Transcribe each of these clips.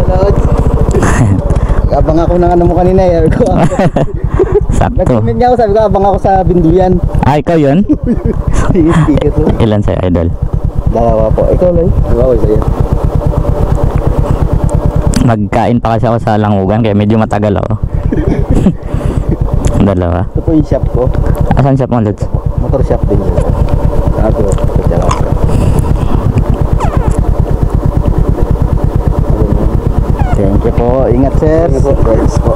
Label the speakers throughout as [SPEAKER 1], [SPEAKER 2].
[SPEAKER 1] Lods. Abang ako ng ano mo kanina eh.
[SPEAKER 2] Sakto.
[SPEAKER 1] Nag-comment niya ako, sabi ko abang ako sa Binduyan.
[SPEAKER 2] Ah, ikaw yun?
[SPEAKER 1] Ticket mo.
[SPEAKER 2] Ilan sa'yo, idol?
[SPEAKER 1] Dalawa po. Ikaw lang. Dalawa sa'yo.
[SPEAKER 2] Magkain pa kasi ako sa Langugan kaya medyo matagal ako. Dalawa.
[SPEAKER 1] Ito po yung shop ko.
[SPEAKER 2] Asan shop mo, Lods?
[SPEAKER 1] Motor shop din yun. Ako. Thank you po. Ingat sir. Thank you po. Thanks po.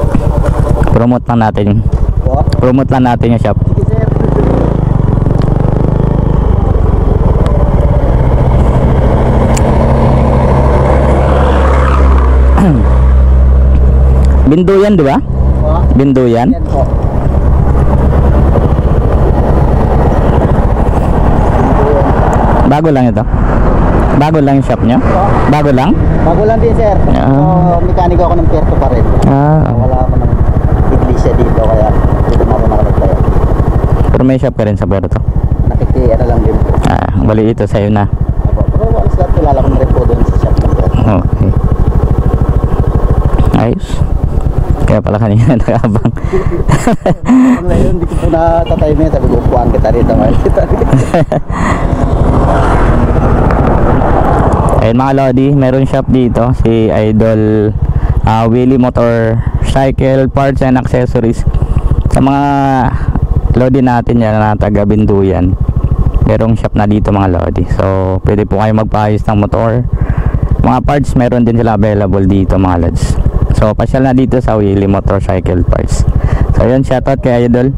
[SPEAKER 2] Promote lang natin. Promote lang natin yung shop.
[SPEAKER 1] Sige sir.
[SPEAKER 2] Binduyan, di ba? Binduyan?
[SPEAKER 1] Yan po.
[SPEAKER 2] Bago lang ito. Bago lang yung shop nyo? Bago lang?
[SPEAKER 1] Bago lang din sir. Mekaniko ako ng Puerto pa rin. Wala ako ng iglesia dito kaya dito na ako nakalagtayo.
[SPEAKER 2] Pero may shop ka rin sa Puerto.
[SPEAKER 1] Nakiki-ano lang din po.
[SPEAKER 2] Bali ito sa'yo na.
[SPEAKER 1] Pero alas lahat kilala ko na rin po doon sa shop ng Puerto.
[SPEAKER 2] Okay. Ayos. Kaya pala kanina nakabang.
[SPEAKER 1] Ngayon hindi ko po natatay mo. Sabi ko upuan kita rito.
[SPEAKER 2] Ayun mga Lodi, meron shop dito si Idol Willie Motorcycle Parts and Accessories. Sa mga Lodi natin yan na taga Binduyan, merong shop na dito mga Lodi. So pwede po kayo magpaayos ng motor. Mga parts meron din sila available dito mga Lods. So pasyal na dito sa Willie Motorcycle Parts. So yun, shoutout kay Idol.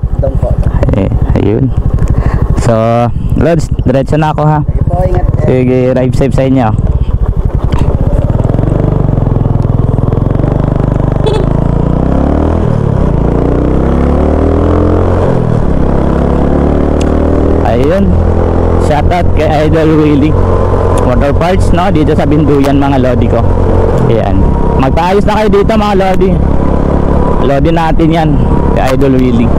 [SPEAKER 2] Ayun. So Lods, diretso na ako ha. Sige, drive safe sa inyo. Ayun, shoutout kay Idol Willie Motor Parts, no, dito sa Binduyan mga Lodi ko. Ayan, magpaayos na kayo dito mga Lodi. Lodi natin yan kay Idol Willie.